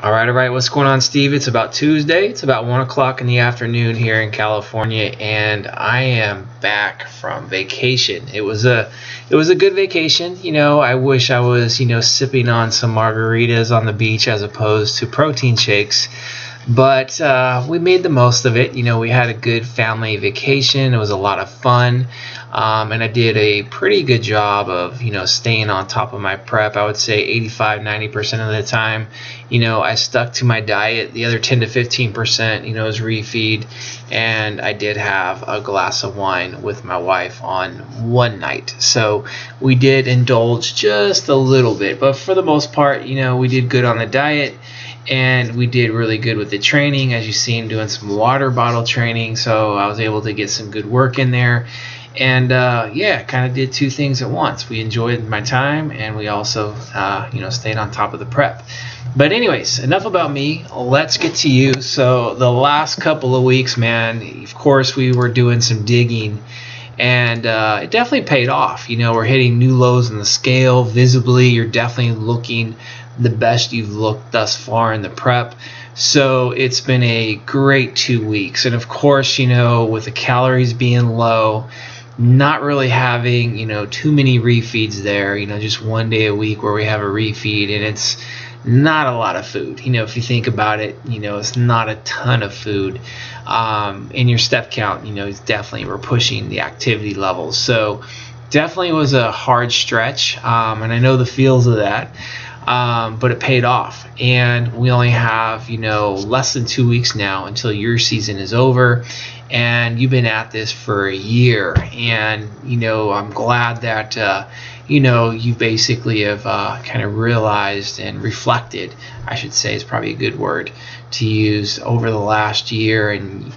All right. What's going on, Steve? It's about Tuesday. It's about 1 o'clock in the afternoon here in California, and I am back from vacation. It was a good vacation. I wish I was, sipping on some margaritas on the beach as opposed to protein shakes. But we made the most of it. We had a good family vacation. It was a lot of fun. And I did a pretty good job of, staying on top of my prep. I would say 85-90% of the time, I stuck to my diet. The other 10 to 15%, is refeed. And I did have a glass of wine with my wife on one night. So we did indulge just a little bit. But for the most part, we did good on the diet. And we did really good with the training, as you've seen, doing some water bottle training. So I was able to get some good work in there. And kind of did two things at once. We enjoyed my time, and we also, stayed on top of the prep. But anyways, enough about me. Let's get to you. So the last couple of weeks, man, of course, we were doing some digging. And it definitely paid off. We're hitting new lows in the scale. Visibly, you're definitely looking the best you've looked thus far in the prep. So it's been a great 2 weeks. And of course, with the calories being low, not really having, too many refeeds there, just 1 day a week where we have a refeed, and it's not a lot of food. If you think about it, it's not a ton of food. In your step count, it's definitely, we're pushing the activity levels. So definitely was a hard stretch. And I know the feels of that. But it paid off, and we only have less than 2 weeks now until your season is over, and you've been at this for a year. And I'm glad that you basically have kind of realized and reflected, I should say is probably a good word to use, over the last year, and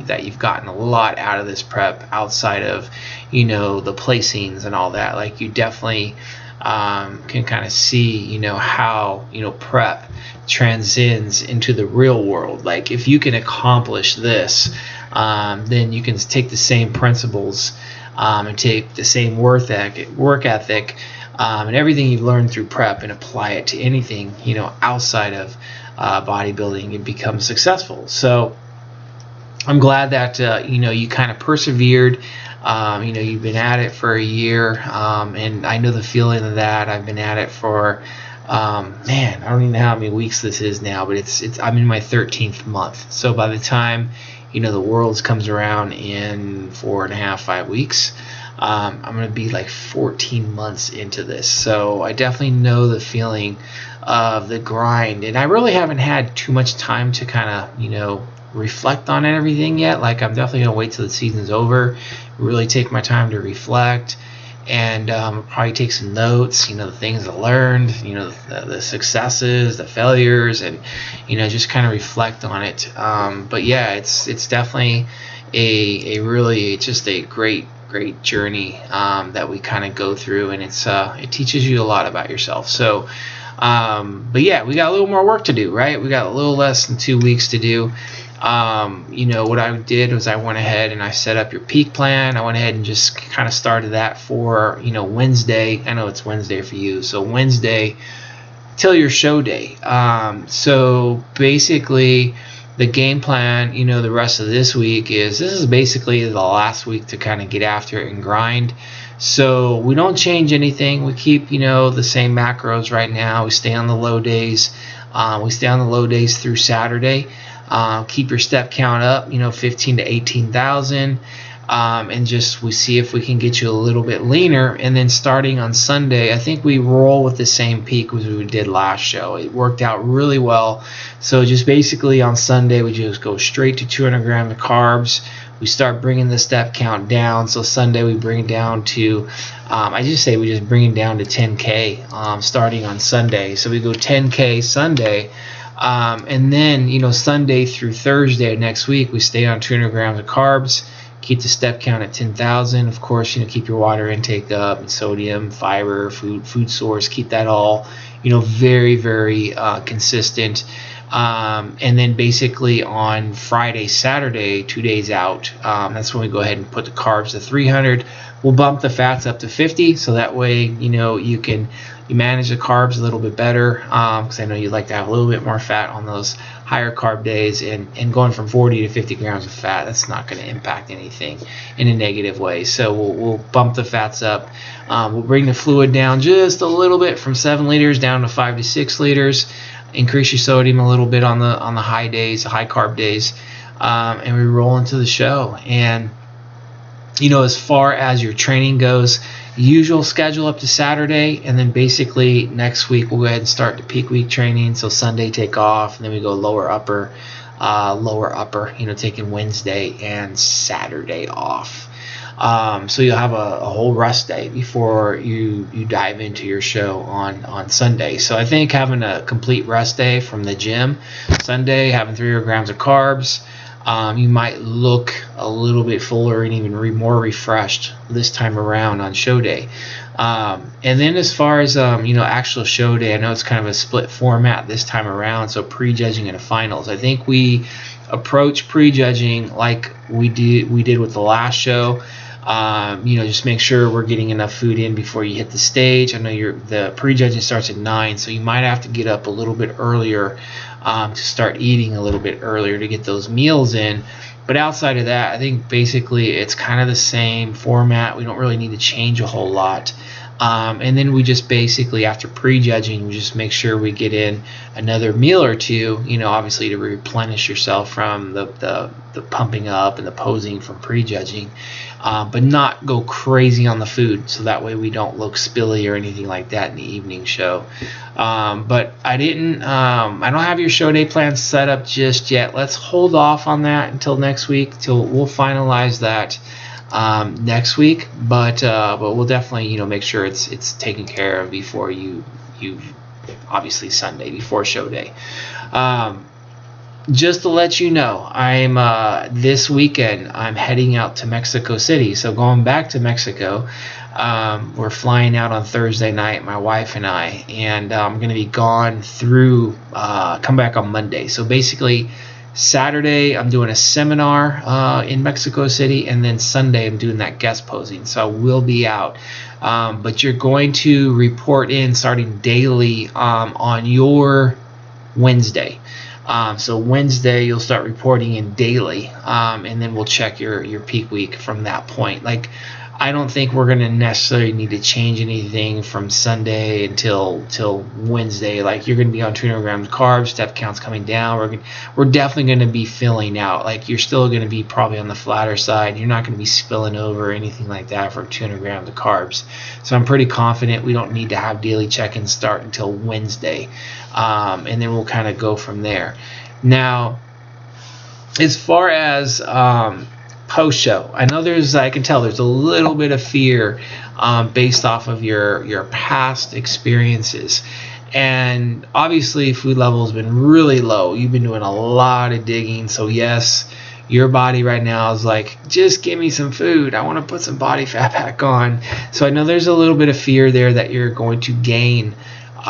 that you've gotten a lot out of this prep outside of the placings and all that. Like, you definitely can kind of see how prep transcends into the real world. Like, if you can accomplish this, then you can take the same principles and take the same work ethic and everything you've learned through prep and apply it to anything outside of bodybuilding and become successful. So I'm glad that you kind of persevered. You've been at it for a year, and I know the feeling of that. I've been at it for, I don't even know how many weeks this is now, but I'm in my 13th month. So by the time, the world comes around in 4.5, 5 weeks, I'm going to be like 14 months into this. So I definitely know the feeling of the grind, and I really haven't had too much time to kind of, reflect on everything yet. Like, I'm definitely gonna wait till the season's over, really take my time to reflect, and probably take some notes, the things I learned, the successes, the failures, and just kind of reflect on it. But yeah, it's definitely it's just a great journey that we kind of go through, and it teaches you a lot about yourself. So but yeah, we got a little more work to do, right? We got a little less than 2 weeks to do. What I did was I went ahead and I set up your peak plan. I went ahead and just kind of started that for, Wednesday. I know it's Wednesday for you. So Wednesday till your show day. So basically the game plan, the rest of this is basically the last week to kind of get after it and grind. So we don't change anything. We keep, the same macros right now. We stay on the low days. We stay on the low days through Saturday. Keep your step count up, 15 to 18,000, and we see if we can get you a little bit leaner. And then starting on Sunday, I think we roll with the same peak as we did last show. It worked out really well. So just basically on Sunday, we just go straight to 200 grams of carbs. We start bringing the step count down. So Sunday we bring it down to, we just bring it down to 10K starting on Sunday. So we go 10K Sunday. And then, Sunday through Thursday next week, we stay on 200 grams of carbs, keep the step count at 10,000. Of course, keep your water intake up, and sodium, fiber, food source, keep that all, very, very consistent. And then basically on Friday, Saturday, 2 days out, that's when we go ahead and put the carbs to 300. We'll bump the fats up to 50, so that way, you can you manage the carbs a little bit better, because I know you'd like to have a little bit more fat on those higher carb days, and going from 40 to 50 grams of fat, that's not going to impact anything in a negative way. So we'll bump the fats up. We'll bring the fluid down just a little bit from 7 liters down to 5 to 6 liters. Increase your sodium a little bit on the high days, the high carb days, and we roll into the show. And as far as your training goes, usual schedule up to Saturday, and then basically next week we'll go ahead and start the peak week training. So Sunday take off, and then we go lower upper, taking Wednesday and Saturday off. So you'll have a whole rest day before you dive into your show on Sunday. So I think having a complete rest day from the gym Sunday, having 300 grams of carbs, you might look a little bit fuller and even more refreshed this time around on show day. And then as far as actual show day, I know it's kind of a split format this time around, so prejudging and a finals. I think we approach prejudging like we did with the last show. Just make sure we're getting enough food in before you hit the stage. I know the prejudging starts at 9, so you might have to get up a little bit earlier to start eating a little bit earlier to get those meals in. But outside of that, I think basically it's kind of the same format. We don't really need to change a whole lot. And then we just basically, after prejudging, we just make sure we get in another meal or two, obviously to replenish yourself from the pumping up and the posing from prejudging, but not go crazy on the food, so that way we don't look spilly or anything like that in the evening show. But I don't have your show day plan set up just yet. Let's hold off on that until next week, till we'll finalize that next week, but we'll definitely make sure it's taken care of before you obviously Sunday before show day. Just to let you know, I'm this weekend I'm heading out to Mexico City. So going back to Mexico, we're flying out on Thursday night, my wife and I, and I'm going to be gone through come back on Monday. So basically Saturday I'm doing a seminar in Mexico City, and then Sunday I'm doing that guest posing. So I will be out, but you're going to report in starting daily on your Wednesday. So Wednesday you'll start reporting in daily, and then we'll check your peak week from that point. I don't think we're going to necessarily need to change anything from Sunday until Wednesday. You're going to be on 200 grams of carbs, step counts coming down. We're definitely going to be filling out. You're still going to be probably on the flatter side. You're not going to be spilling over or anything like that from 200 grams of carbs. So I'm pretty confident we don't need to have daily check-ins start until Wednesday, and then we'll kind of go from there. Now, as far as post-show, I know I can tell there's a little bit of fear based off of your past experiences, and obviously food level has been really low. You've been doing a lot of digging, so yes, your body right now is like, just give me some food, I want to put some body fat back on. So I know there's a little bit of fear there that you're going to gain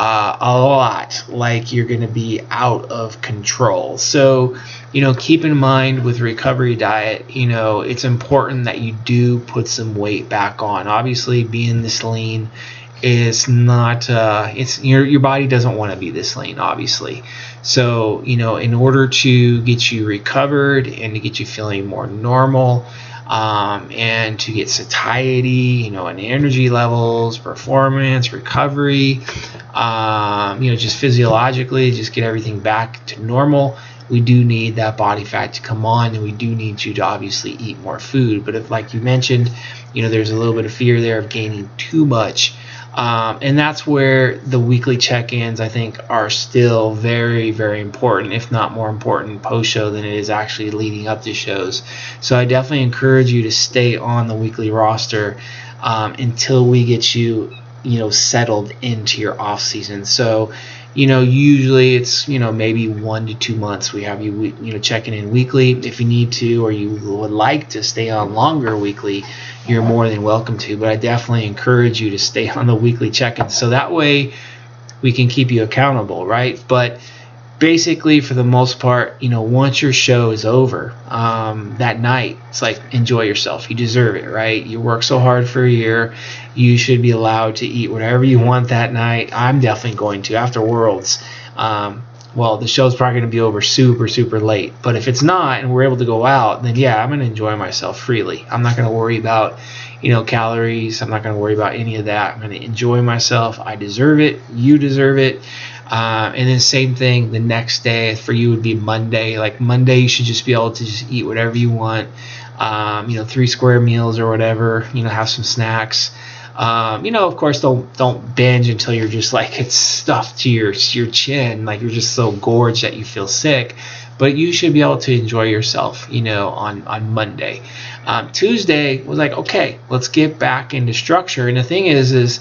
a lot, you're going to be out of control. So keep in mind with recovery diet, it's important that you do put some weight back on. Obviously being this lean is not your body doesn't want to be this lean, obviously. So in order to get you recovered and to get you feeling more normal, and to get satiety, and energy levels, performance, recovery, just physiologically, just get everything back to normal, we do need that body fat to come on, and we do need you to obviously eat more food. But if, like you mentioned, there's a little bit of fear there of gaining too much. And that's where the weekly check-ins, I think, are still very, very important, if not more important post-show than it is actually leading up to shows. So I definitely encourage you to stay on the weekly roster until we get you, settled into your off season. So, usually it's, maybe 1 to 2 months we have you, checking in weekly. If you need to, or you would like to stay on longer weekly, you're more than welcome to, but I definitely encourage you to stay on the weekly check-ins, so that way we can keep you accountable, right? But basically, for the most part, once your show is over, that night, it's like, enjoy yourself. You deserve it, right? You work so hard for a year. You should be allowed to eat whatever you want that night. I'm definitely going to after Worlds. Well, the show's probably going to be over super, super late. But if it's not and we're able to go out, then yeah, I'm going to enjoy myself freely. I'm not going to worry about, calories. I'm not going to worry about any of that. I'm going to enjoy myself. I deserve it. You deserve it. And then same thing the next day for you would be Monday. Like Monday, you should just be able to just eat whatever you want. 3 square meals or whatever. Have some snacks. Of course, don't binge until you're just like it's stuffed to your chin, like you're just so gorged that you feel sick. But you should be able to enjoy yourself, on Monday. Tuesday was like, okay, let's get back into structure. And the thing is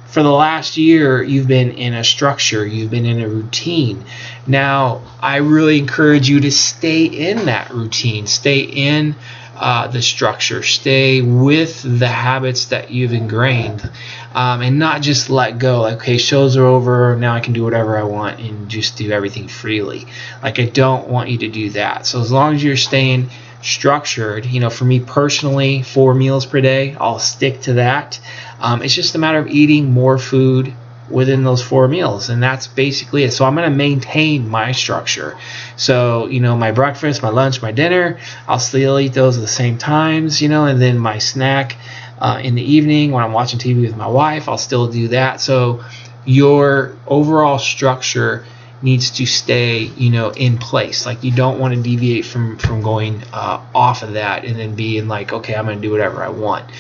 for the last year, you've been in a structure, you've been in a routine. Now, I really encourage you to stay in that routine, stay in the structure, stay with the habits that you've ingrained, and not just let go. Like, okay, shows are over, now I can do whatever I want and just do everything freely. Like, I don't want you to do that. So as long as you're staying structured, for me personally, 4 meals per day, I'll stick to that. It's just a matter of eating more food within those 4 meals, and that's basically it. So I'm going to maintain my structure. So my breakfast, my lunch, my dinner, I'll still eat those at the same times, and then my snack in the evening when I'm watching TV with my wife, I'll still do that. So your overall structure needs to stay in place. Like, you don't want to deviate from going off of that and then being like, okay, I'm going to do whatever I want.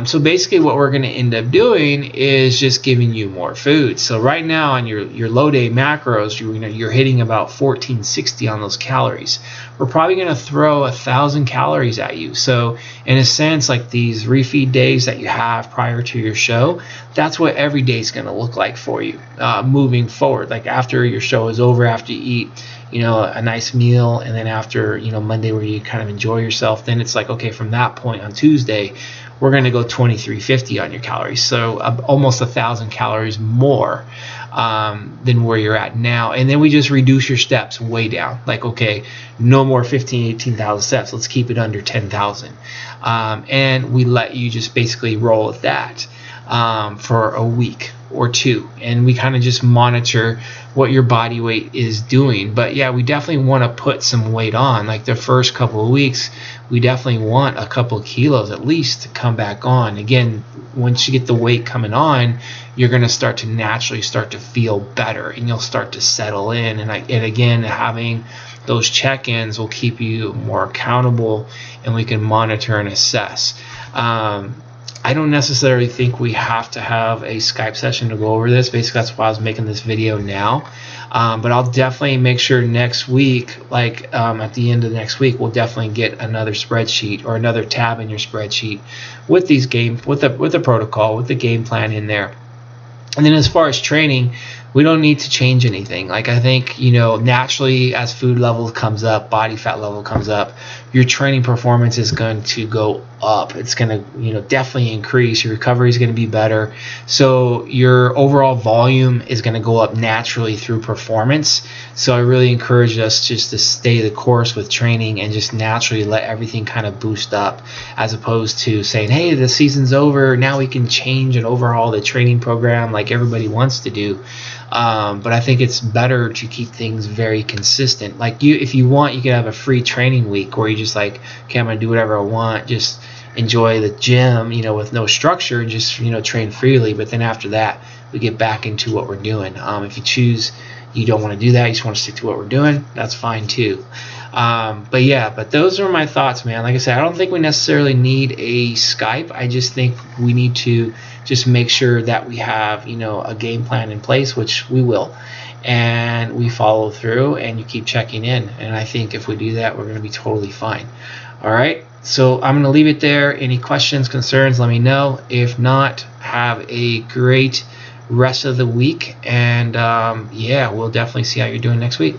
So basically what we're going to end up doing is just giving you more food. So right now on your low day macros, you're hitting about 1460 on those calories. We're probably going to throw 1,000 calories at you. So in a sense, like these refeed days that you have prior to your show, that's what every day is going to look like for you moving forward. Like after your show is over, after you eat a nice meal, and then after Monday where you kind of enjoy yourself, then it's like, okay, from that point on Tuesday, we're going to go 2350 on your calories. So almost 1,000 calories more than where you're at now. And then we just reduce your steps way down. Like, okay, no more 18,000 steps. Let's keep it under 10,000. And we let you just basically roll with that for a week or 2. And we kind of just monitor what your body weight is doing. But yeah, we definitely want to put some weight on. Like the first couple of weeks, we definitely want a couple of kilos at least to come back on. Again, once you get the weight coming on, you're going to start to naturally start to feel better, and you'll start to settle in. And again, having those check-ins will keep you more accountable, and we can monitor and assess. I don't necessarily think we have to have a Skype session to go over this. Basically, that's why I was making this video now. But I'll definitely make sure next week, like at the end of next week, we'll definitely get another spreadsheet or another tab in your spreadsheet with these with the protocol, with the game plan in there. And then as far as training, we don't need to change anything. Like, I think, naturally as food level comes up, body fat level comes up, your training performance is going to go up. It's going to, definitely increase. Your recovery is going to be better. So your overall volume is going to go up naturally through performance. So I really encourage us just to stay the course with training and just naturally let everything kind of boost up, as opposed to saying, hey, the season's over, now we can change and overhaul the training program like everybody wants to do. But I think it's better to keep things very consistent. Like, if you want, you can have a free training week where you just like, okay, I'm gonna do whatever I want, just enjoy the gym, with no structure, and just train freely. But then after that, we get back into what we're doing. If you choose you don't want to do that, you just want to stick to what we're doing, that's fine too. But those are my thoughts, man. Like I said, I don't think we necessarily need a Skype. I just think we need to just make sure that we have, a game plan in place, which we will, and we follow through, and you keep checking in. And I think if we do that, we're going to be totally fine. All right. So I'm going to leave it there. Any questions, concerns, let me know. If not, have a great rest of the week. And we'll definitely see how you're doing next week.